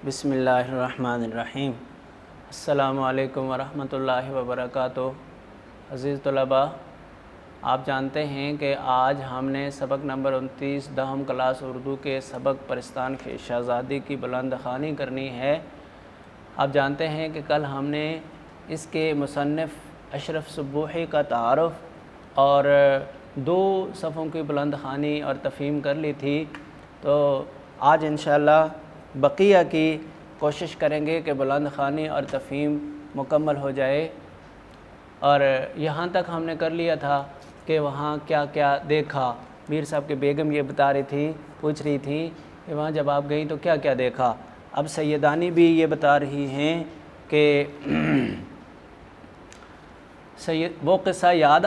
بسم اللہ الرحمن الرحیم۔ السلام علیکم ورحمۃ اللہ وبرکاتہ۔ عزیز طلباء، آپ جانتے ہیں کہ آج ہم نے سبق نمبر 29 دہم کلاس اردو کے سبق پرستان کی شہزادی کی بلند خوانی کرنی ہے۔ آپ جانتے ہیں کہ کل ہم نے اس کے مصنف اشرف سبوحی کا تعارف اور 2 صفوں کی بلند خوانی اور تفہیم کر لی تھی، تو آج انشاءاللہ بقیہ کی کوشش کریں گے کہ بلند خوانی اور تفہیم مکمل ہو جائے۔ اور یہاں تک ہم نے کر لیا تھا کہ وہاں کیا کیا دیکھا۔ میر صاحب کی بیگم یہ بتا رہی تھی، پوچھ رہی تھی کہ وہاں جب آپ گئیں تو کیا کیا دیکھا۔ اب سیدانی بھی یہ بتا رہی ہیں کہ وہ قصہ یاد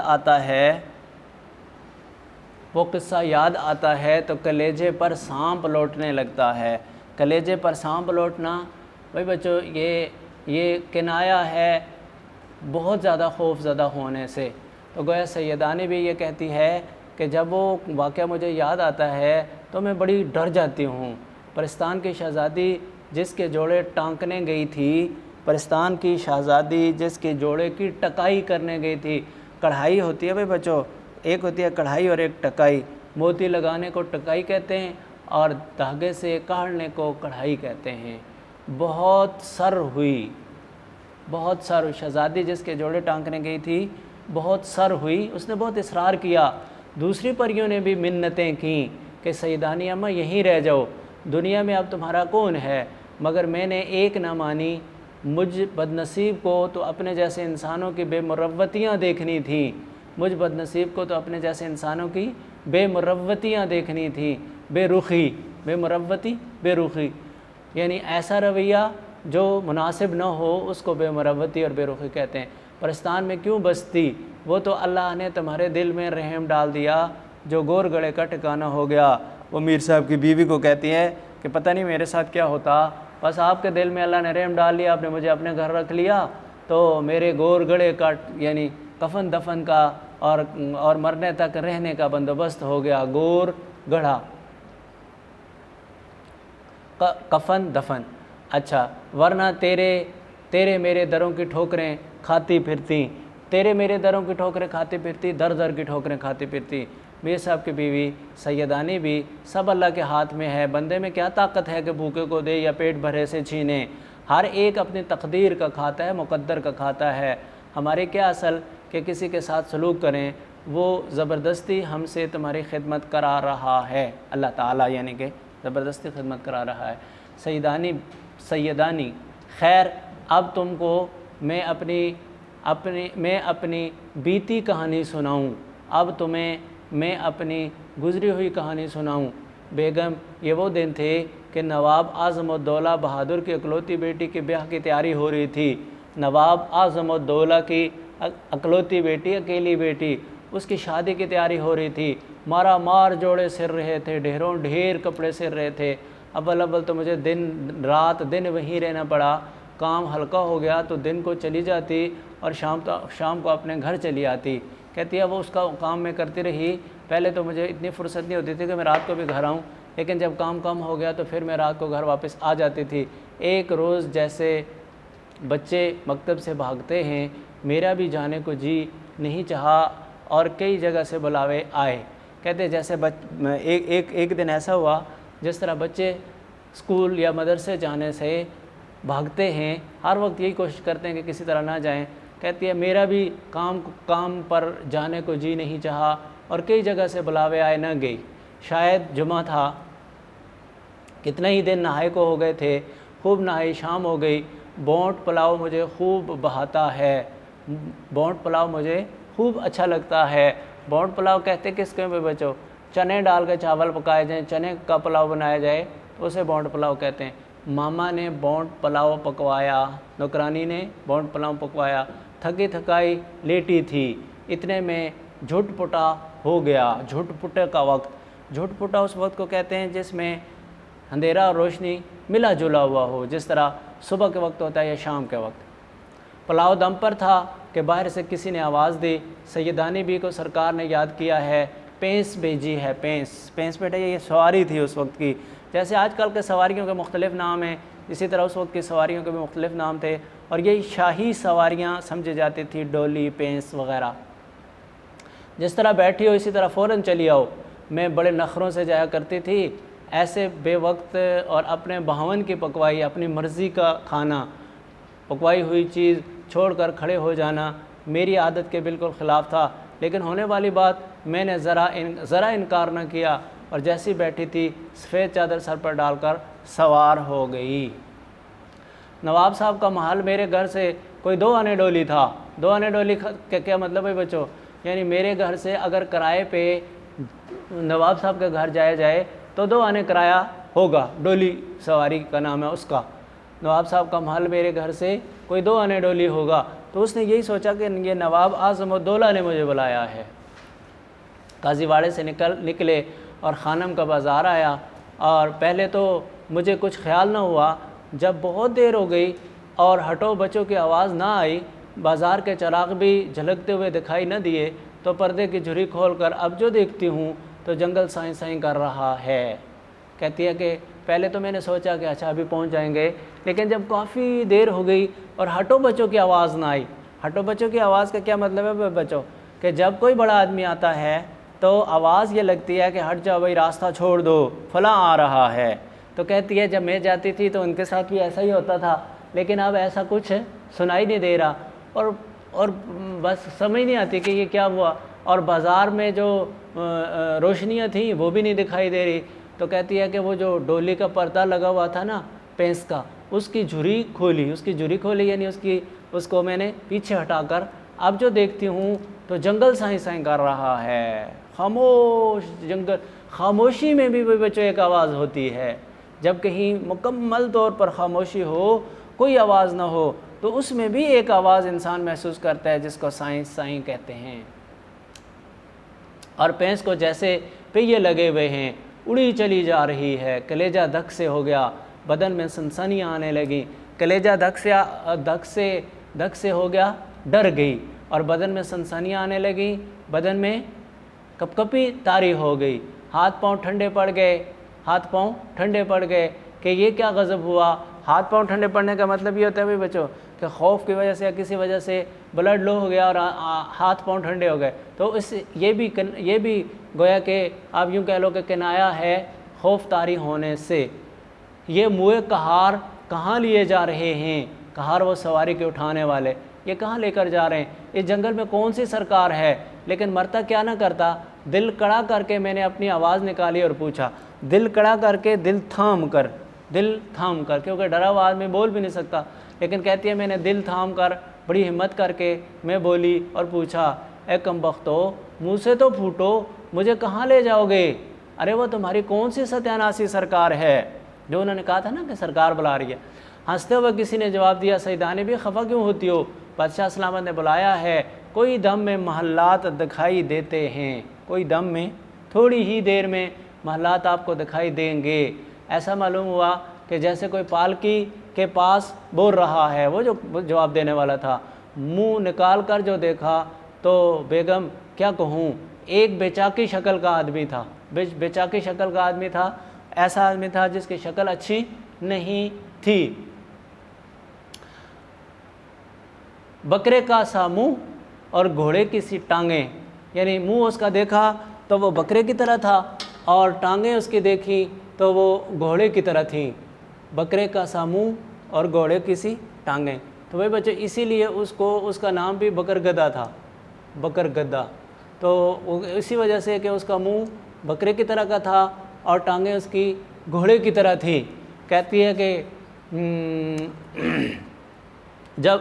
آتا ہے تو کلیجے پر سانپ لوٹنے لگتا ہے۔ کلیجے پر سانپ لوٹنا بھائی بچوں یہ کنایا ہے بہت زیادہ خوف زدہ ہونے سے۔ تو گویا سیدانی بھی یہ کہتی ہے کہ جب وہ واقعہ مجھے یاد آتا ہے تو میں بڑی ڈر جاتی ہوں۔ پرستان کی شہزادی جس کے جوڑے ٹانکنے گئی تھی، پرستان کی شہزادی جس کے جوڑے کی ٹکائی کرنے گئی تھی۔ کڑھائی ہوتی ہے بھائی بچوں، ایک ہوتی ہے کڑھائی اور ایک ٹکائی۔ موتی لگانے کو ٹکائی کہتے ہیں اور دھاگے سے کاڑنے کو کڑھائی کہتے ہیں۔ بہت سر ہوئی شہزادی جس کے جوڑے ٹانکنے گئی تھی، بہت سر ہوئی، اس نے بہت اصرار کیا۔ دوسری پریوں نے بھی منتیں کیں کہ سیدانی اماں یہیں رہ جاؤ، دنیا میں اب تمہارا کون ہے، مگر میں نے ایک نہ مانی۔ مجھ بدنصیب کو تو اپنے جیسے انسانوں کی بے مروتیاں دیکھنی تھیں، مجھ بدنصیب کو تو اپنے جیسے انسانوں کی بے مروتیاں دیکھنی تھیں۔ بے رخی، بے مروتی، بے رخی، یعنی ایسا رویہ جو مناسب نہ ہو اس کو بے مروتی اور بے رخی کہتے ہیں۔ پرستان میں کیوں بستی؟ وہ تو اللہ نے تمہارے دل میں رحم ڈال دیا جو گور گڑے کا ٹھکانہ ہو گیا۔ وہ میر صاحب کی بیوی کو کہتی ہے کہ پتہ نہیں میرے ساتھ کیا ہوتا، بس آپ کے دل میں اللہ نے رحم ڈال لیا، آپ نے مجھے اپنے گھر رکھ لیا تو میرے گور گڑے کا یعنی کفن دفن کا اور مرنے تک رہنے کا بندوبست ہو گیا۔ گور گڑھا، کفن دفن، اچھا، ورنہ تیرے میرے دروں کی ٹھوکریں کھاتی پھرتی، تیرے میرے دروں کی ٹھوکریں کھاتی پھرتی، در در کی ٹھوکریں کھاتی پھرتی۔ میر صاحب کی بیوی سیدانی بھی سب اللہ کے ہاتھ میں ہے، بندے میں کیا طاقت ہے کہ بھوکے کو دے یا پیٹ بھرے سے چھینے۔ ہر ایک اپنی تقدیر کا کھاتا ہے، مقدر کا کھاتا ہے۔ ہمارے کیا اصل کہ کسی کے ساتھ سلوک کریں، وہ زبردستی ہم سے تمہاری خدمت کرا رہا ہے، اللہ تعالیٰ یعنی کہ زبردستی خدمت کرا رہا ہے۔ سیدانی خیر، اب تم کو میں اپنی بیتی کہانی سناؤں، اب تمہیں میں اپنی گزری ہوئی کہانی سناؤں۔ بیگم، یہ وہ دن تھے کہ نواب اعظم الدولہ بہادر کی اکلوتی بیٹی کے بیاہ کی تیاری ہو رہی تھی۔ نواب اعظم الدولہ کی اکلوتی بیٹی، اکیلی بیٹی، اس کی شادی کی تیاری ہو رہی تھی۔ مارا مار جوڑے سر رہے تھے، ڈھیروں ڈھیر کپڑے سر رہے تھے۔ اول تو مجھے دن وہیں رہنا پڑا، کام ہلکا ہو گیا تو دن کو چلی جاتی اور شام کو اپنے گھر چلی آتی۔ کہتی ہے وہ اس کا کام میں کرتی رہی، پہلے تو مجھے اتنی فرصت نہیں ہوتی تھی کہ میں رات کو بھی گھر آؤں، لیکن جب کام کم ہو گیا تو پھر میں رات کو گھر واپس آ جاتی تھی۔ ایک روز جیسے بچے مکتب سے بھاگتے ہیں، میرا بھی جانے کو جی نہیں چاہا اور کئی جگہ سے بلاوے آئے۔ کہتے جیسے ایک دن ایسا ہوا جس طرح بچے اسکول یا مدرسے جانے سے بھاگتے ہیں، ہر وقت یہی کوشش کرتے ہیں کہ کسی طرح نہ جائیں۔ کہتی ہے میرا بھی کام پر جانے کو جی نہیں چاہا اور کئی جگہ سے بلاوے آئے، نہ گئی۔ شاید جمعہ تھا، کتنے ہی دن نہائے کو ہو گئے تھے، خوب نہائی، شام ہو گئی۔ بونٹ پلاؤ مجھے خوب بہاتا ہے، بونٹ پلاؤ مجھے خوب اچھا لگتا ہے۔ بونٹ پلاؤ کہتے کس کے میں بچو؟ چنے ڈال کے چاول پکائے جائیں، چنے کا پلاؤ بنایا جائے تو اسے بونٹ پلاؤ کہتے ہیں۔ ماما نے بونٹ پلاؤ پکوایا، نوکرانی نے بونٹ پلاؤ پکوایا، تھکی تھکائی لیٹی تھی، اتنے میں جھٹ پٹا ہو گیا۔ جھٹ پٹے کا وقت، جھٹ پٹا اس وقت کو کہتے ہیں جس میں اندھیرا اور روشنی ملا جلا ہوا ہو، جس طرح صبح کے وقت ہوتا ہے یا شام کے وقت۔ پلاؤ دم پر تھا کہ باہر سے کسی نے آواز دی۔ سیدانی بی کو سرکار نے یاد کیا ہے، پینس بھیجی ہے۔ پینس بیٹا یہ سواری تھی اس وقت کی، جیسے آج کل کے سواریوں کے مختلف نام ہیں، اسی طرح اس وقت کی سواریوں کے بھی مختلف نام تھے، اور یہ شاہی سواریاں سمجھی جاتی تھی، ڈولی، پینس وغیرہ۔ جس طرح بیٹھی ہو اسی طرح فوراً چلی آؤ، میں بڑے نخروں سے جایا کرتی تھی، ایسے بے وقت اور اپنے بہاون کی پکوائی، اپنی مرضی کا کھانا، پکوائی ہوئی چیز چھوڑ کر کھڑے ہو جانا میری عادت کے بالکل خلاف تھا، لیکن ہونے والی بات میں نے ذرا انکار نہ کیا، اور جیسی بیٹھی تھی سفید چادر سر پر ڈال کر سوار ہو گئی۔ نواب صاحب کا محل میرے گھر سے کوئی 2 آنے ڈولی تھا۔ 2 آنے ڈولی کا کیا مطلب ہے بچوں؟ یعنی میرے گھر سے اگر کرائے پہ نواب صاحب کے گھر جایا جائے تو 2 آنے کرایہ ہوگا، ڈولی سواری کا نام ہے اس کا۔ نواب صاحب کا محل میرے گھر سے کوئی 2 آنے ڈولی ہوگا، تو اس نے یہی سوچا کہ یہ نواب اعظم الدولہ نے مجھے بلایا ہے۔ قاضی واڑے سے نکلے اور خانم کا بازار آیا، اور پہلے تو مجھے کچھ خیال نہ ہوا، جب بہت دیر ہو گئی اور ہٹو بچوں کی آواز نہ آئی، بازار کے چراغ بھی جھلکتے ہوئے دکھائی نہ دیے، تو پردے کی جھری کھول کر اب جو دیکھتی ہوں تو جنگل سائیں سائیں کر رہا ہے۔ کہتی ہے کہ پہلے تو میں نے سوچا کہ اچھا ابھی پہنچ جائیں گے، لیکن جب کافی دیر ہو گئی اور ہٹو بچوں کی آواز نہ آئی۔ ہٹو بچوں کی آواز کا کیا مطلب ہے بچوں؟ کہ جب کوئی بڑا آدمی آتا ہے تو آواز یہ لگتی ہے کہ ہٹ جاؤ بھائی، راستہ چھوڑ دو، فلاں آ رہا ہے۔ تو کہتی ہے جب میں جاتی تھی تو ان کے ساتھ بھی ایسا ہی ہوتا تھا، لیکن اب ایسا کچھ سنائی نہیں دے رہا، اور بس سمجھ نہیں آتی کہ یہ کیا ہوا، اور بازار میں جو روشنیاں تھیں وہ بھی نہیں دکھائی دے رہی۔ تو کہتی ہے کہ وہ جو ڈولی کا پردہ لگا ہوا تھا نا پینس کا، اس کی جھری کھولی، یعنی اس کو میں نے پیچھے ہٹا کر اب جو دیکھتی ہوں تو جنگل سائیں سائیں کر رہا ہے۔ خاموش جنگل، خاموشی میں بھی بچوں ایک آواز ہوتی ہے۔ جب کہیں مکمل طور پر خاموشی ہو، کوئی آواز نہ ہو، تو اس میں بھی ایک آواز انسان محسوس کرتا ہے، جس کو سائیں سائیں کہتے ہیں۔ اور پینس کو جیسے پہیے لگے ہوئے ہیں، اڑی چلی جا رہی ہے۔ کلیجہ دھک سے ہو گیا، بدن میں سنسنیاں آنے لگیں۔ کلیجہ دھک سے ہو گیا، ڈر گئی، اور بدن میں سنسنیاں آنے لگیں، بدن میں کپ کپی طاری ہو گئی، ہاتھ پاؤں ٹھنڈے پڑ گئے کہ یہ کیا غضب ہوا۔ ہاتھ پاؤں ٹھنڈے پڑنے کا مطلب یہ ہوتا ہے بچوں کہ خوف کی وجہ سے یا کسی وجہ سے بلڈ لو ہو گیا اور ہاتھ پاؤں ٹھنڈے ہو گئے، تو یہ بھی گویا کہ آپ یوں کہہ لو کہ کنایا ہے خوف طاری ہونے سے۔ یہ موئے کہار کہاں لیے جا رہے ہیں؟ کہار وہ سواری کے اٹھانے والے، یہ کہاں لے کر جا رہے ہیں؟ اس جنگل میں کون سی سرکار ہے؟ لیکن مرتا کیا نہ کرتا، دل کڑا کر کے میں نے اپنی آواز نکالی اور پوچھا، دل کڑا کر کے، دل تھام کر، کیونکہ ڈرا ہوا آدمی بول بھی نہیں سکتا، لیکن کہتی ہے میں نے دل تھام کر، بڑی ہمت کر کے میں بولی اور پوچھا، اے کم بختو، منہ سے تو پھوٹو، مجھے کہاں لے جاؤ گے؟ ارے وہ تمہاری کون سی ستیاناسی سرکار ہے جو انہوں نے کہا تھا نا کہ سرکار بلا رہی ہے؟ ہنستے ہوئے کسی نے جواب دیا، سیدانے بھی خفا کیوں ہوتی ہو؟ بادشاہ سلامت نے بلایا ہے، کوئی دم میں محلات دکھائی دیتے ہیں، کوئی دم میں، تھوڑی ہی دیر میں محلات آپ کو دکھائی دیں گے۔ ایسا معلوم ہوا کہ جیسے کوئی پالکی کے پاس بول رہا ہے، وہ جو جواب دینے والا تھا، منہ نکال کر جو دیکھا تو بیگم کیا کہوں، ایک بیچاکی شکل کا آدمی تھا، بیچاکی شکل کا آدمی تھا، ایسا آدمی تھا جس کی شکل اچھی نہیں تھی، بکرے کا سا منہ اور گھوڑے کی سی ٹانگیں، یعنی منہ اس کا دیکھا تو وہ بکرے کی طرح تھا، اور ٹانگیں اس کی دیکھی تو وہ گھوڑے کی طرح تھیں، بکرے کا سا منہ اور گھوڑے کی سی ٹانگیں۔ تو بھائی بچے اسی لیے اس کا نام بھی بکر گدا تھا، بکر گدا، تو اسی وجہ سے کہ اس کا منہ بکرے کی طرح کا تھا اور ٹانگیں اس کی گھوڑے کی طرح تھی۔ کہتی ہے کہ جب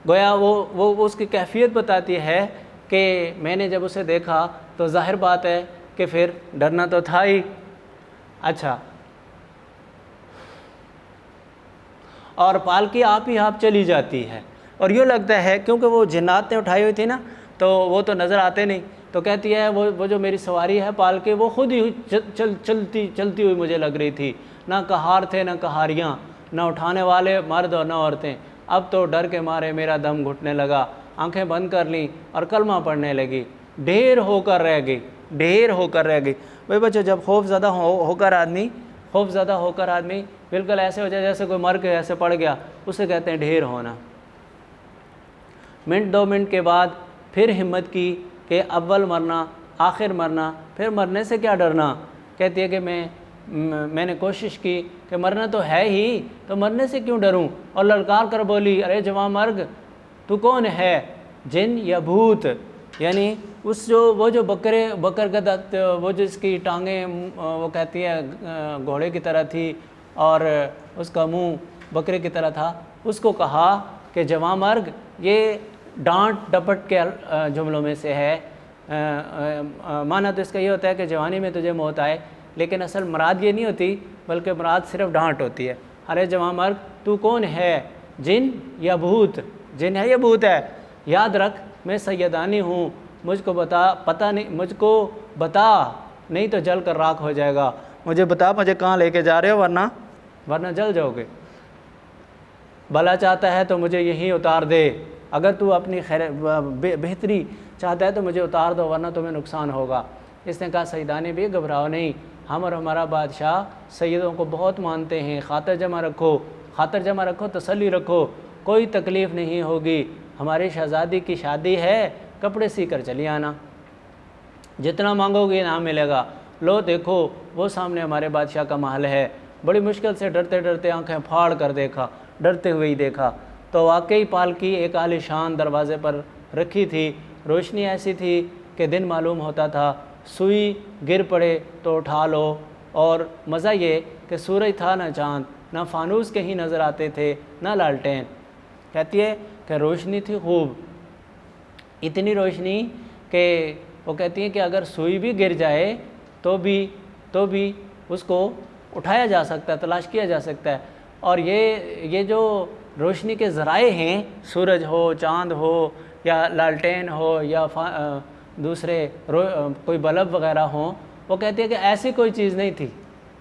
گویا وہ اس کی کیفیت بتاتی ہے کہ میں نے جب اسے دیکھا تو ظاہر بات ہے کہ پھر ڈرنا تو تھا ہی۔ اچھا، اور پالکی آپ ہی آپ چلی جاتی ہے، اور یوں لگتا ہے کیونکہ وہ جنات نے اٹھائی ہوئی تھی نا تو وہ تو نظر آتے نہیں، تو کہتی ہے وہ جو میری سواری ہے پالکی، وہ خود ہی چلتی ہوئی مجھے لگ رہی تھی، نہ کہار تھے نہ کہاریاں، نہ اٹھانے والے مرد اور نہ عورتیں۔ اب تو ڈر کے مارے میرا دم گھٹنے لگا، آنکھیں بند کر لیں اور کلمہ پڑھنے لگی، ڈھیر ہو کر رہ گئی۔ بھائی بچوں جب خوف زدہ ہو کر آدمی بالکل ایسے ہو جائے جیسے کوئی مر کے ایسے پڑ گیا، اسے کہتے ہیں ڈھیر ہونا۔ منٹ 2 منٹ کے بعد پھر ہمت کی کہ اول مرنا آخر مرنا، پھر مرنے سے کیا ڈرنا۔ کہتی ہے کہ میں نے کوشش کی کہ مرنا تو ہے ہی، تو مرنے سے کیوں ڈروں، اور للکار کر بولی ارے جوان مرگ تو کون ہے، جن یا بھوت، یعنی وہ جو بکر گدت، وہ جس کی ٹانگیں وہ کہتی ہے گھوڑے کی طرح تھی اور اس کا منہ بکرے کی طرح تھا، اس کو کہا کہ جوان مرگ، یہ ڈانٹ ڈپٹ کے جملوں میں سے ہے۔ معنی تو اس کا یہ ہوتا ہے کہ جوانی میں تجھے موت آئے، لیکن اصل مراد یہ نہیں ہوتی، بلکہ مراد صرف ڈانٹ ہوتی ہے۔ ارے جوان مرگ تو کون ہے، جن یا بھوت، جن ہے یا بھوت ہے، یاد رکھ میں سیدانی ہوں، مجھ کو بتا نہیں تو جل کر راکھ ہو جائے گا، مجھے بتا مجھے کہاں لے کے جا رہے ہو، ورنہ جل جاؤ گے۔ بھلا چاہتا ہے تو مجھے یہیں اتار دے، اگر تو اپنی بہتری چاہتا ہے تو مجھے اتار دو، ورنہ تمہیں نقصان ہوگا۔ اس نے کہا سیدانی بھی گھبراؤ نہیں، ہم اور ہمارا بادشاہ سیدوں کو بہت مانتے ہیں، خاطر جمع رکھو، تسلی رکھو، کوئی تکلیف نہیں ہوگی، ہماری شہزادی کی شادی ہے، کپڑے سی کر چلی آنا، جتنا مانگو گے انعام ملے گا۔ لو دیکھو وہ سامنے ہمارے بادشاہ کا محل ہے۔ بڑی مشکل سے ڈرتے آنکھیں پھاڑ کر دیکھا، ڈرتے ہوئے ہی دیکھا تو واقعی پالکی ایک عالیشان دروازے پر رکھی تھی، روشنی ایسی تھی کہ دن معلوم ہوتا تھا، سوئی گر پڑے تو اٹھا لو، اور مزہ یہ کہ سورج تھا نہ چاند، نہ فانوس کہیں نظر آتے تھے نہ لالٹین۔ کہتی ہے کہ روشنی تھی خوب، اتنی روشنی کہ وہ کہتی ہیں کہ اگر سوئی بھی گر جائے تو بھی اس کو اٹھایا جا سکتا ہے، تلاش کیا جا سکتا ہے۔ اور یہ جو روشنی کے ذرائع ہیں، سورج ہو، چاند ہو، یا لالٹین ہو، یا دوسرے کوئی بلب وغیرہ ہوں، وہ کہتی ہے کہ ایسی کوئی چیز نہیں تھی،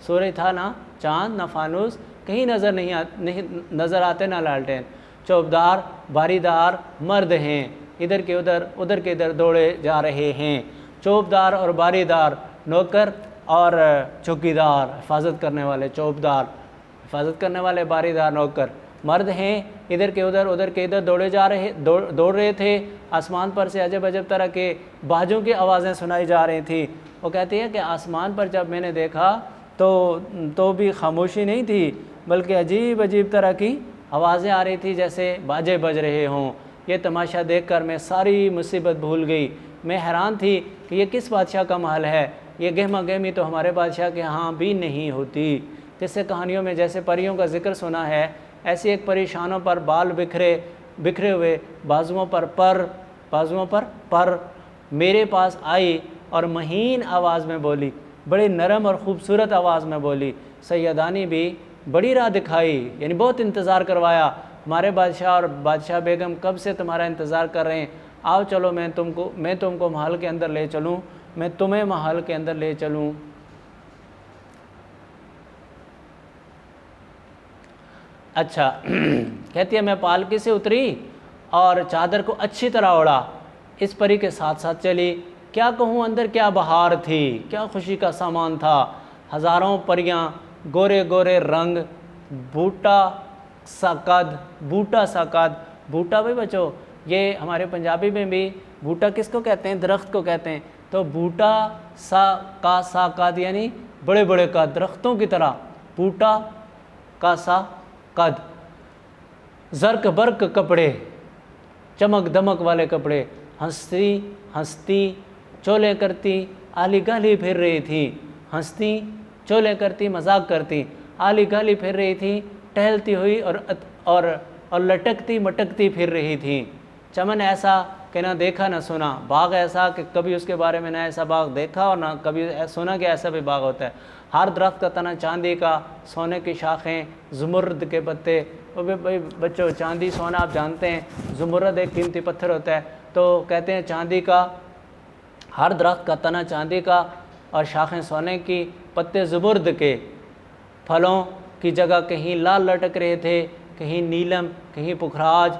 سورج تھا نہ چاند نہ فانوس، کہیں نہیں نظر آتے نہ لالٹین، چوبدار باریدار مرد ہیں، ادھر کے ادھر دوڑے جا رہے ہیں، چوبدار اور باریدار، نوکر اور چوکیدار، حفاظت کرنے والے چوبدار، حفاظت کرنے والے باریدار نوکر، مرد ہیں، ادھر کے ادھر دوڑ رہے تھے۔ آسمان پر سے عجب طرح کے باجوں کی آوازیں سنائی جا رہی تھیں۔ وہ کہتی ہے کہ آسمان پر جب میں نے دیکھا تو بھی خاموشی نہیں تھی، بلکہ عجیب طرح کی آوازیں آ رہی تھی جیسے باجے بج رہے ہوں۔ یہ تماشا دیکھ کر میں ساری مصیبت بھول گئی، میں حیران تھی کہ یہ کس بادشاہ کا محل ہے، یہ گہما گہمی تو ہمارے بادشاہ کے ہاں بھی نہیں ہوتی۔ جیسے کہانیوں میں جیسے پریوں کا ذکر سنا ہے، ایسی ایک پریشانوں پر بال بکھرے ہوئے، بازوؤں پر پر میرے پاس آئی اور مہین آواز میں بولی، بڑی نرم اور خوبصورت آواز میں بولی، سیدانی بھی بڑی راہ دکھائی، یعنی بہت انتظار کروایا، ہمارے بادشاہ اور بادشاہ بیگم کب سے تمہارا انتظار کر رہے ہیں، آؤ چلو میں تم کو محل کے اندر لے چلوں، میں تمہیں محل کے اندر لے چلوں۔ اچھا کہتی ہے میں پالکی سے اتری اور چادر کو اچھی طرح اوڑا، اس پری کے ساتھ ساتھ چلی، کیا کہوں اندر کیا بہار تھی، کیا خوشی کا سامان تھا، ہزاروں پریاں، گورے رنگ، بوٹا سا قد، بوٹا بھائی بچو، یہ ہمارے پنجابی میں بھی بوٹا کس کو کہتے ہیں، درخت کو کہتے ہیں، تو بوٹا سا قد یعنی بڑے قد، درختوں کی طرح، بوٹا کا سا قد، زرق برق کپڑے، چمک دمک والے کپڑے، ہنستی چولے کرتی آلی گالی پھر رہی تھی، ہنستی چولے کرتی مذاق کرتی، آلی گالی پھر رہی تھی، ٹہلتی ہوئی اور لٹکتی مٹکتی پھر رہی تھی، چمن ایسا کہ نہ دیکھا نہ سنا، باغ ایسا کہ کبھی اس کے بارے میں نہ ایسا باغ دیکھا اور نہ کبھی سنا کہ ایسا بھی باغ ہوتا ہے، ہر درخت کا تنا چاندی کا، سونے کی شاخیں، زمرد کے پتے، بچوں چاندی سونا آپ جانتے ہیں، زمرد ایک قیمتی پتھر ہوتا ہے، تو کہتے ہیں چاندی کا، ہر درخت کا تنا چاندی کا اور شاخیں سونے کی، پتے زمرد کے، پھلوں کی جگہ کہیں لال لٹک رہے تھے، کہیں نیلم، کہیں پکھراج،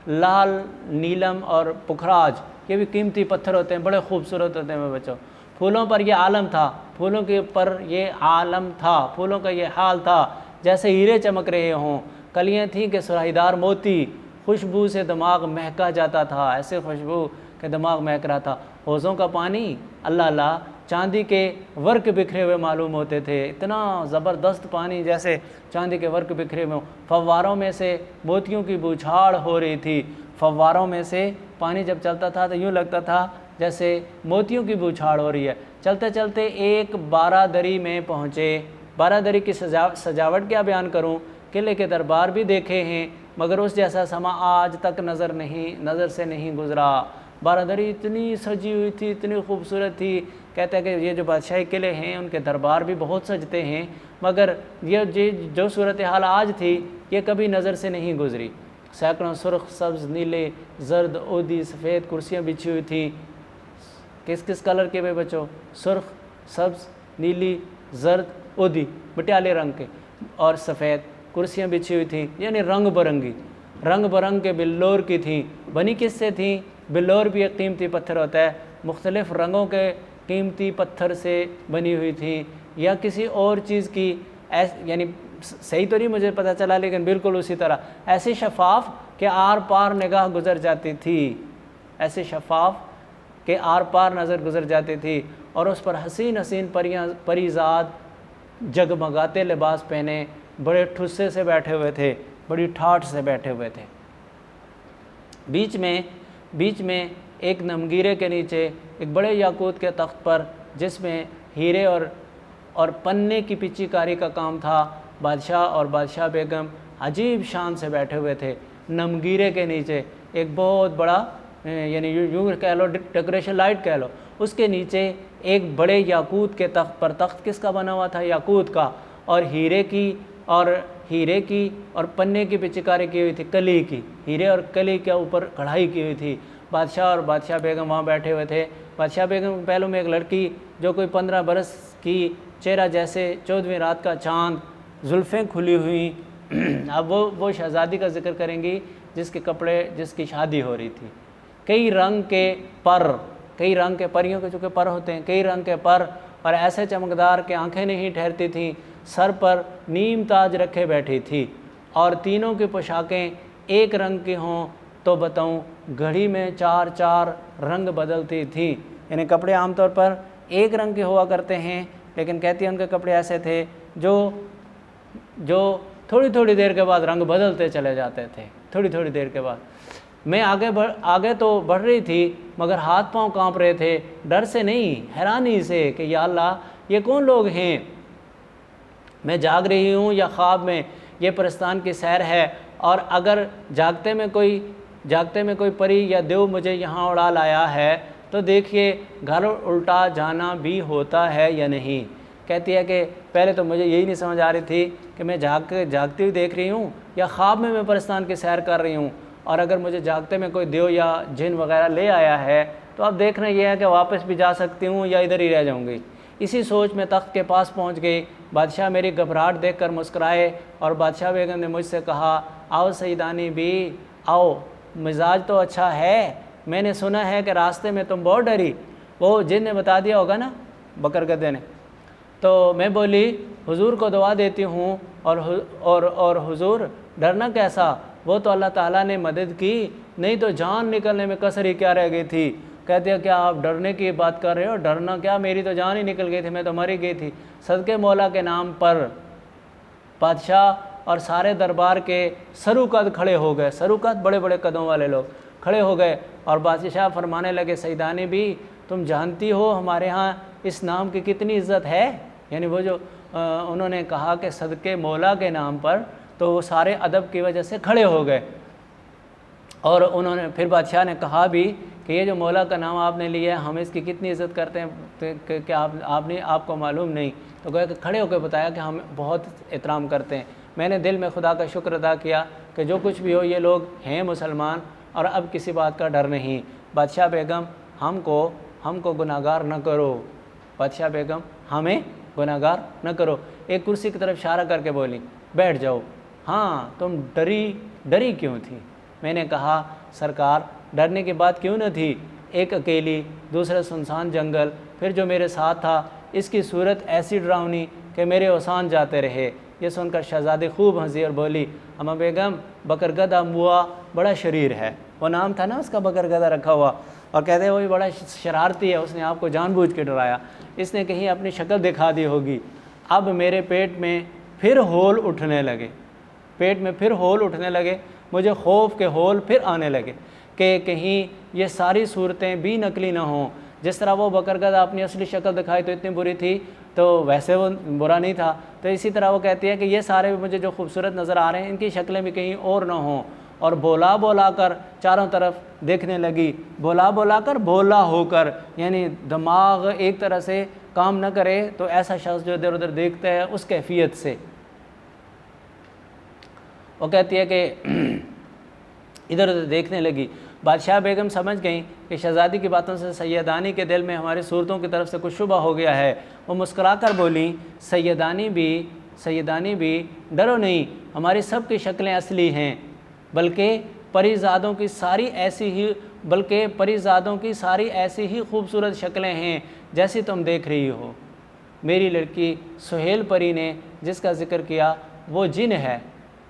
لال نیلم اور پکھراج یہ بھی قیمتی پتھر ہوتے ہیں، بڑے خوبصورت ہوتے ہیں بچوں، پھولوں پر یہ عالم تھا، پھولوں کے پر یہ عالم تھا، پھولوں کا یہ حال تھا جیسے ہیرے چمک رہے ہوں، کلیاں تھیں کہ سراہی دار موتی، خوشبو سے دماغ مہکا جاتا تھا، ایسے خوشبو کہ دماغ مہک رہا تھا۔ حوضوں کا پانی اللہ اللہ چاندی کے ورق بکھرے ہوئے معلوم ہوتے تھے، اتنا زبردست پانی جیسے چاندی کے ورق بکھرے ہوئے ہوں۔ فواروں میں سے موتیوں کی بوچھاڑ ہو رہی تھی، فواروں میں سے پانی جب چلتا تھا تو یوں لگتا تھا جیسے موتیوں کی بوچھاڑ ہو رہی ہے۔ چلتے چلتے ایک بارہ دری میں پہنچے۔ بارہ دری کی سجاوٹ کیا بیان کروں، قلعے کے دربار بھی دیکھے ہیں مگر اس جیسا سما آج تک نظر سے نہیں گزرا۔ بارہ دری اتنی سجی ہوئی تھی، اتنی خوبصورت تھی، کہتے ہیں کہ یہ جو بادشاہی قلعے ہیں ان کے دربار بھی بہت سجتے ہیں مگر یہ جو صورتحال آج تھی یہ کبھی نظر سے نہیں گزری۔ سینکڑوں سرخ، سبز، نیلے، زرد، اودی، سفید کرسیاں بچھی ہوئی تھیں۔ کس کلر کے بے بچوں؟ سرخ، سبز، نیلی، زرد، اودی، مٹیالے رنگ کے اور سفید کرسیاں بچھی ہوئی تھیں، یعنی رنگ برنگ کے بلور کی تھیں۔ بنی کس سے تھیں؟ بلور بھی ایک قیمتی پتھر ہوتا ہے، مختلف رنگوں کے قیمتی پتھر سے بنی ہوئی تھیں یا کسی اور چیز کی، یعنی صحیح تو نہیں مجھے پتہ چلا لیکن بالکل اسی طرح، ایسی شفاف کہ آر پار نگاہ گزر جاتی تھی، ایسی شفاف کہ آر پار نظر گزر جاتی تھی، اور اس پر حسین پریزاد جگمگاتے لباس پہنے بڑے ٹھسے سے بیٹھے ہوئے تھے، بڑی ٹھاٹھ سے بیٹھے ہوئے تھے۔ بیچ میں ایک نمگیرے کے نیچے ایک بڑے یاقوت کے تخت پر جس میں ہیرے اور پنے کی پچی کاری کا کام تھا، بادشاہ اور بادشاہ بیگم عجیب شان سے بیٹھے ہوئے تھے۔ نمگیرے کے نیچے ایک بہت بڑا، یعنی یوں کہہ لو ڈیکوریشن لائٹ کہہ لو، اس کے نیچے ایک بڑے یاقوت کے تخت پر، تخت کس کا بنا ہوا تھا؟ یاقوت کا، اور ہیرے کی اور پنے کی پچکاری کی ہوئی تھی، کلی کی، ہیرے اور کلی کے اوپر کڑھائی کی ہوئی تھی۔ بادشاہ اور بادشاہ بیگم وہاں بیٹھے ہوئے تھے۔ بادشاہ بیگم کے پہلو میں ایک لڑکی جو کوئی 15 برس کی، چہرہ جیسے 14ویں رات کا چاند، زلفیں کھلی ہوئیں۔ اب وہ شہزادی کا ذکر کریں گی جس کی شادی ہو رہی تھی۔ کئی رنگ کے پریوں کے چونکہ پر ہوتے ہیں، کئی رنگ کے پر اور ایسے چمکدار کہ آنکھیں نہیں ٹھہرتی تھیں، سر پر نیم تاج رکھے بیٹھی تھی، اور تینوں کی پوشاکیں ایک رنگ کی ہوں تو بتاؤں گھڑی میں 4 رنگ بدلتی تھیں۔ یعنی کپڑے عام طور پر ایک رنگ کے ہوا کرتے ہیں لیکن کہتی ہیں ان کے کپڑے ایسے تھے جو تھوڑی دیر کے بعد رنگ بدلتے چلے جاتے تھے، تھوڑی دیر کے بعد۔ میں آگے تو بڑھ رہی تھی مگر ہاتھ پاؤں کانپ رہے تھے، ڈر سے نہیں، حیرانی سے کہ یا اللہ یہ کون لوگ ہیں، میں جاگ رہی ہوں یا خواب میں، یہ پرستان کی سیر ہے، اور اگر جاگتے میں کوئی پری یا دیو مجھے یہاں اڑا لایا ہے تو دیکھیے گھر الٹا جانا بھی ہوتا ہے یا نہیں۔ کہتی ہے کہ پہلے تو مجھے یہی نہیں سمجھ آ رہی تھی کہ میں جاگتی ہوئی دیکھ رہی ہوں یا خواب میں پرستان کی سیر کر رہی ہوں، اور اگر مجھے جاگتے میں کوئی دیو یا جن وغیرہ لے آیا ہے تو اب دیکھنا یہ ہے کہ واپس بھی جا سکتی ہوں یا ادھر ہی رہ جاؤں گی۔ اسی سوچ میں تخت کے پاس پہنچ گئی۔ بادشاہ میری گھبراہٹ دیکھ کر مسکرائے اور بادشاہ بیگم نے مجھ سے کہا، آؤ سیدانی بھی آؤ، مزاج تو اچھا ہے، میں نے سنا ہے کہ راستے میں تم بہت ڈری۔ وہ جن نے بتا دیا ہوگا نا، بکر گدے نے۔ تو میں بولی حضور کو دعا دیتی ہوں، اور حضور ڈرنا کیسا، وہ تو اللہ تعالیٰ نے مدد کی، نہیں تو جان نکلنے میں کسر ہی کیا رہ گئی تھی۔ کہتے ہیں کیا آپ ڈرنے کی بات کر رہے ہو؟ ڈرنا کیا، میری تو جان ہی نکل گئی تھی، میں تو مری گئی تھی۔ صدقے مولا کے نام پر بادشاہ اور سارے دربار کے سرو قد کھڑے ہو گئے، سرو قد بڑے بڑے قدوں والے لوگ کھڑے ہو گئے، اور بادشاہ فرمانے لگے، سیدانی بھی تم جانتی ہو ہمارے ہاں اس نام کی کتنی عزت ہے؟ یعنی وہ جو انہوں نے کہا کہ صدقے مولا کے نام پر، تو وہ سارے ادب کی وجہ سے کھڑے ہو گئے، اور انہوں نے پھر بادشاہ نے کہا بھی کہ یہ جو مولا کا نام آپ نے لیا ہے ہم اس کی کتنی عزت کرتے ہیں کہ آپ کو معلوم نہیں۔ تو گویا کہ کھڑے ہو کے بتایا کہ ہم بہت احترام کرتے ہیں۔ میں نے دل میں خدا کا شکر ادا کیا کہ جو کچھ بھی ہو یہ لوگ ہیں مسلمان، اور اب کسی بات کا ڈر نہیں۔ بادشاہ بیگم ہم کو گناہگار نہ کرو، بادشاہ بیگم ہمیں گناہگار نہ کرو۔ ایک کرسی کی طرف اشارہ کر کے بولی، بیٹھ جاؤ۔ ہاں تم ڈری کیوں تھی؟ میں نے کہا سرکار ڈرنے کی بات کیوں نہ تھی، ایک اکیلی، دوسرا سنسان جنگل، پھر جو میرے ساتھ تھا اس کی صورت ایسی ڈراؤنی کہ میرے اوسان جاتے رہے۔ یہ سن کر شہزادی خوب ہنسی اور بولی اما بیگم بکرگدہ موا بڑا شریر ہے، وہ نام تھا نا اس کا بکرگدہ رکھا ہوا، اور کہتے ہیں وہ بھی بڑا شرارتی ہے، اس نے آپ کو جان بوجھ کے ڈرایا، اس نے کہیں اپنی شکل دکھا دی ہوگی۔ اب میرے پیٹ میں پھر ہول اٹھنے لگے، پیٹ میں پھر ہول اٹھنے لگے، مجھے خوف کے ہول پھر آنے لگے کہ کہیں یہ ساری صورتیں بھی نقلی نہ ہوں۔ جس طرح وہ بکرگدہ اپنی اصلی شکل دکھائی تو اتنی بری تھی، تو ویسے وہ برا نہیں تھا، تو اسی طرح وہ کہتی ہے کہ یہ سارے مجھے جو خوبصورت نظر آ رہے ہیں ان کی شکلیں بھی کہیں اور نہ ہوں، اور بولا بولا کر چاروں طرف دیکھنے لگی، بولا بولا کر بولا ہو کر، یعنی دماغ ایک طرح سے کام نہ کرے تو ایسا شخص جو ادھر ادھر دیکھتا ہے اس کیفیت سے۔ وہ کہتی ہے کہ ادھر ادھر دیکھنے لگی۔ بادشاہ بیگم سمجھ گئیں کہ شہزادی کی باتوں سے سیدانی کے دل میں ہماری صورتوں کی طرف سے کچھ شبہ ہو گیا ہے۔ وہ مسکرا کر بولیں سیدانی بھی ڈرو نہیں، ہماری سب کی شکلیں اصلی ہیں، بلکہ پری زادوں کی ساری ایسی ہی خوبصورت شکلیں ہیں جیسی تم دیکھ رہی ہو۔ میری لڑکی سہیل پری نے جس کا ذکر کیا وہ جن ہے،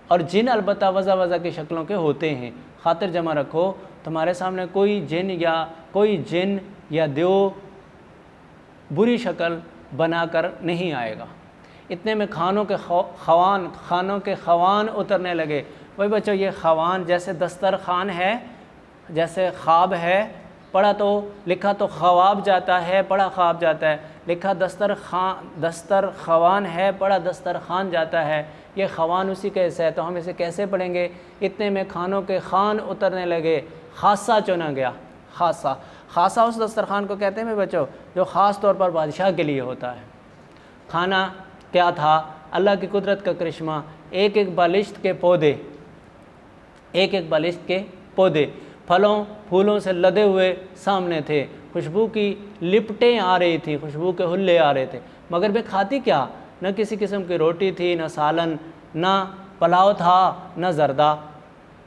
اور جن البتہ وضع کی شکلوں کے ہوتے ہیں۔ خاطر جمع رکھو تمہارے سامنے کوئی جن یا دیو بری شکل بنا کر نہیں آئے گا۔ اتنے میں خانوں کے خوان اترنے لگے۔ وہی بچوں، یہ خوان جیسے دسترخوان ہے، جیسے خواب ہے، پڑھا تو لکھا تو خواب جاتا ہے، پڑھا خواب جاتا ہے، لکھا دسترخوان ہے، پڑھا دسترخوان جاتا ہے، یہ خوان اسی کا حصہ ہے، تو ہم اسے کیسے پڑھیں گے؟ اتنے میں کھانوں کے خوان اترنے لگے، خاصہ چنا گیا۔ خاصہ اس دسترخوان کو کہتے ہیں بچوں جو خاص طور پر بادشاہ کے لیے ہوتا ہے۔ کھانا کیا تھا؟ اللہ کی قدرت کا کرشمہ، ایک ایک بالشت کے پودے پھلوں پھولوں سے لدے ہوئے سامنے تھے، خوشبو کی لپٹیں آ رہی تھیں، خوشبو کے حلے آ رہے تھے، مگر وہ کھاتی کیا؟ نہ کسی قسم کی روٹی تھی، نہ سالن، نہ پلاؤ تھا، نہ زردہ۔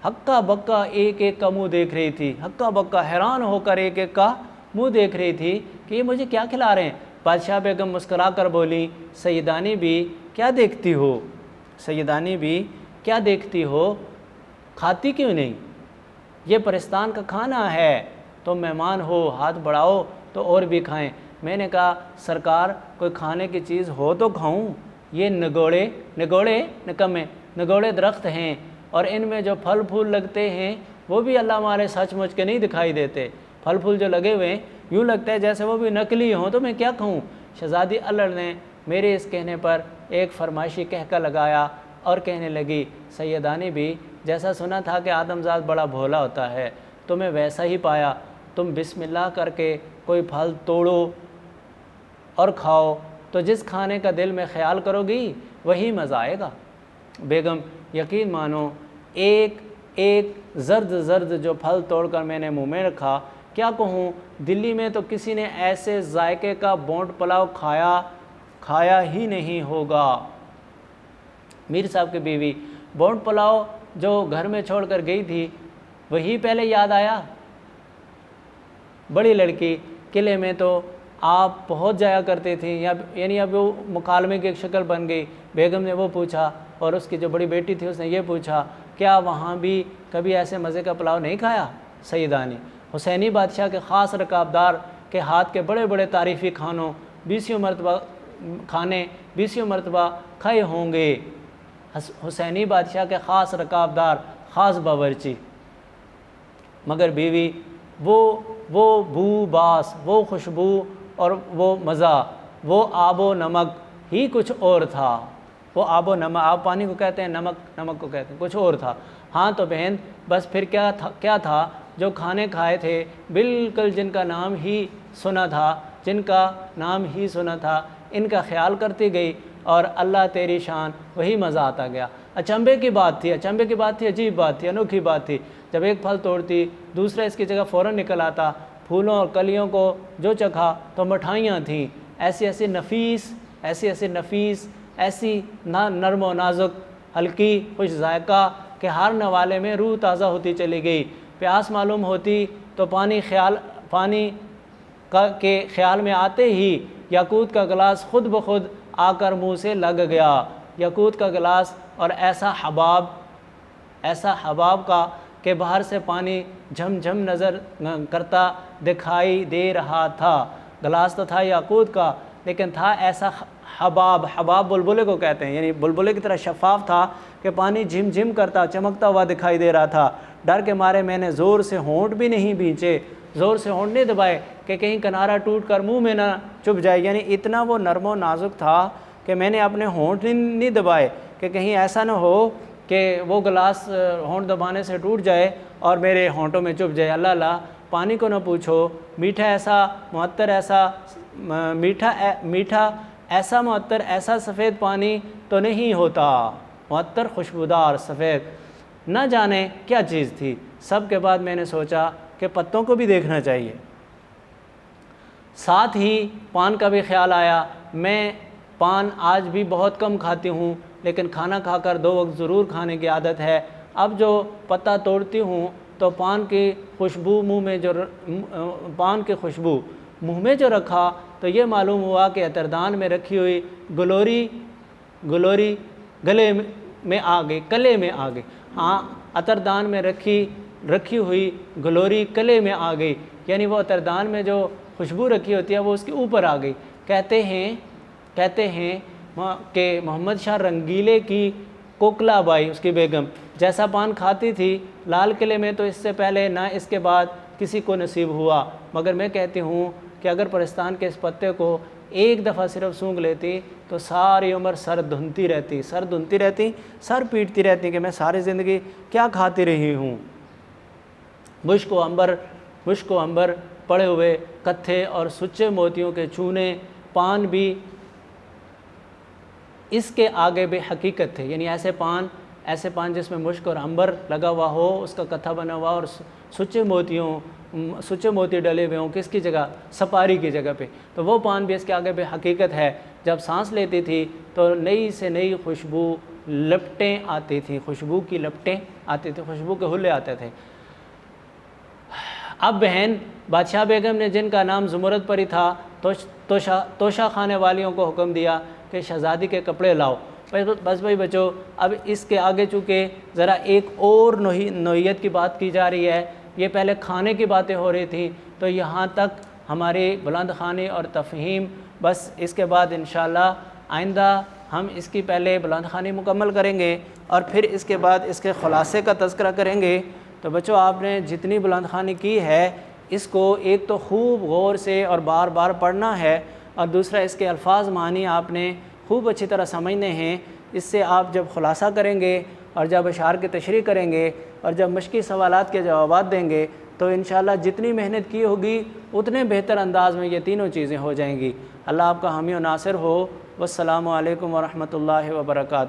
ہکا بکا ایک ایک کا منہ دیکھ رہی تھی، ہکا بکا حیران ہو کر ایک ایک کا منہ دیکھ رہی تھی کہ یہ مجھے کیا کھلا رہے ہیں۔ بادشاہ بیگم مسکرا کر بولی سیدانی بھی کیا دیکھتی ہو، کھاتی کیوں نہیں؟ یہ پرستان کا کھانا ہے، تم مہمان ہو، ہاتھ بڑھاؤ تو اور بھی کھائیں۔ میں نے کہا سرکار کوئی کھانے کی چیز ہو تو کھاؤں، یہ نگوڑے درخت ہیں، اور ان میں جو پھل پھول لگتے ہیں وہ بھی اللہ ہمارے سچ مچ کے نہیں دکھائی دیتے، پھل پھول جو لگے ہوئے ہیں یوں لگتا ہے جیسے وہ بھی نقلی ہوں، تو میں کیا کھاؤں؟ شہزادی الڑ نے میرے اس کہنے پر ایک فرمائشی کہکا لگایا اور کہنے لگی سیدانی بھی جیسا سنا تھا کہ آدمزاد بڑا بھولا ہوتا ہے، تمہیں ویسا ہی پایا، تم بسم اللہ کر کے کوئی پھل توڑو اور کھاؤ تو جس کھانے کا دل میں خیال کرو گی وہی مزہ آئے گا۔ بیگم یقین مانو ایک زرد جو پھل توڑ کر میں نے منہ میں رکھا، کیا کہوں دلی میں تو کسی نے ایسے ذائقے کا بونٹ پلاؤ کھایا ہی نہیں ہوگا۔ میر صاحب کی بیوی بونٹ پلاؤ جو گھر میں چھوڑ کر گئی تھی وہی پہلے یاد آیا۔ بڑی لڑکی قلعے میں تو آپ پہنچ جایا کرتے تھیں، یعنی اب وہ مکالمے کی ایک شکل بن گئی۔ بیگم نے وہ پوچھا، اور اس کی جو بڑی بیٹی تھی اس نے یہ پوچھا کیا وہاں بھی کبھی ایسے مزے کا پلاؤ نہیں کھایا؟ سیدانی حسینی بادشاہ کے خاص رکابدار کے ہاتھ کے بڑے بڑے تعریفی کھانے 20 مرتبہ کھائے ہوں گے۔ حسینی بادشاہ کے خاص رکابدار، خاص باورچی، مگر بیوی وہ بو باس، وہ خوشبو اور وہ مزہ، وہ آب و نمک ہی کچھ اور تھا۔ وہ آب و نمک، آپ پانی کو کہتے ہیں، نمک کو کہتے ہیں، کچھ اور تھا۔ ہاں تو بہن بس پھر کیا تھا جو کھانے کھائے تھے بالکل جن کا نام ہی سنا تھا ان کا خیال کرتی گئی، اور اللہ تیری شان وہی مزہ آتا گیا۔ اچنبے کی بات تھی، عجیب بات تھی، انوکھی بات تھی، جب ایک پھل توڑتی دوسرا اس کی جگہ فوراً نکل آتا۔ پھولوں اور کلیوں کو جو چکھا تو مٹھائیاں تھیں، ایسی نفیس، ایسی نرم و نازک، ہلکی خوش ذائقہ کہ ہر نوالے میں روح تازہ ہوتی چلی گئی۔ پیاس معلوم ہوتی تو پانی کے خیال میں آتے ہی یاقوت کا گلاس خود بخود آ کر منہ سے لگ گیا۔ یاقوت کا گلاس اور ایسا حباب کا کہ باہر سے پانی جھم جھم نظر کرتا دکھائی دے رہا تھا۔ گلاس تو تھا یاقوت کا، لیکن تھا ایسا حباب بلبلے کو کہتے ہیں، یعنی بلبلے کی طرح شفاف تھا کہ پانی جھم جھم کرتا چمکتا ہوا دکھائی دے رہا تھا۔ ڈر کے مارے میں نے زور سے ہونٹ بھی نہیں بھینچے، زور سے ہونٹ نہیں دبائے کہ کہیں کنارہ ٹوٹ کر منہ میں نہ چبھ جائے، یعنی اتنا وہ نرم و نازک تھا کہ میں نے اپنے ہونٹ نہیں دبائے کہ کہیں ایسا نہ ہو کہ وہ گلاس ہونٹ دبانے سے ٹوٹ جائے اور میرے ہونٹوں میں چبھ جائے۔ اللہ اللہ، پانی کو نہ پوچھو، میٹھا ایسا معطر ایسا معطر ایسا سفید پانی تو نہیں ہوتا، معطر خوشبودار سفید، نہ جانے کیا چیز تھی۔ سب کے بعد میں نے سوچا کہ پتوں کو بھی دیکھنا چاہیے، ساتھ ہی پان کا بھی خیال آیا۔ میں پان آج بھی بہت کم کھاتی ہوں، لیکن کھانا کھا کر 2 وقت ضرور کھانے کی عادت ہے۔ اب جو پتا توڑتی ہوں تو پان کی خوشبو منہ میں جو رکھا تو یہ معلوم ہوا کہ عطردان میں رکھی ہوئی گلوری کلے میں آ گئی۔ ہاں، عطردان میں رکھی ہوئی گلوری کلے میں آ گئی، یعنی وہ عطردان میں جو خوشبو رکھی ہوتی ہے وہ اس کے اوپر آ گئی۔ کہتے ہیں کہ محمد شاہ رنگیلے کی کوکلا بائی، اس کی بیگم، جیسا پان کھاتی تھی لال قلعے میں تو اس سے پہلے نہ اس کے بعد کسی کو نصیب ہوا، مگر میں کہتی ہوں کہ اگر پرستان کے اس پتے کو ایک دفعہ صرف سونگھ لیتی تو ساری عمر سر دھنتی رہتی، سر پیٹتی رہتی کہ میں ساری زندگی کیا کھاتی رہی ہوں۔ مشک و عنبر پڑے ہوئے کتھے اور سچے موتیوں کے چونے پان بھی اس کے آگے بے حقیقت تھے، یعنی ایسے پان جس میں مشک اور عنبر لگا ہوا ہو، اس کا کتھا بنا ہوا اور سچے موتی ڈلے ہوئے ہوں، کس کی جگہ؟ سپاری کی جگہ پہ، تو وہ پان بھی اس کے آگے بے حقیقت ہے۔ جب سانس لیتی تھی تو نئی سے نئی خوشبو لپٹیں آتی تھیں، خوشبو کی لپٹیں آتی تھیں، خوشبو کے حلے آتے تھے۔ اب بہن بادشاہ بیگم نے، جن کا نام زمرد پری تھا، توشہ خانے والیوں کو حکم دیا کہ شہزادی کے کپڑے لاؤ۔ بس بھائی بچو، اب اس کے آگے چونکہ ذرا ایک اور نوعیت کی بات کی جا رہی ہے، یہ پہلے کھانے کی باتیں ہو رہی تھیں تو یہاں تک ہماری بلند خوانی اور تفہیم، بس اس کے بعد انشاءاللہ آئندہ ہم اس کی پہلے بلند خوانی مکمل کریں گے اور پھر اس کے بعد اس کے خلاصے کا تذکرہ کریں گے۔ تو بچوں، آپ نے جتنی بلند خوانی کی ہے اس کو ایک تو خوب غور سے اور بار بار پڑھنا ہے، اور دوسرا اس کے الفاظ معنی آپ نے خوب اچھی طرح سمجھنے ہیں۔ اس سے آپ جب خلاصہ کریں گے اور جب اشعار کی تشریح کریں گے اور جب مشقی سوالات کے جوابات دیں گے تو انشاءاللہ جتنی محنت کی ہوگی اتنے بہتر انداز میں یہ تینوں چیزیں ہو جائیں گی۔ اللہ آپ کا حامی و ناصر ہو۔ والسلام علیکم ورحمۃ اللہ وبرکاتہ۔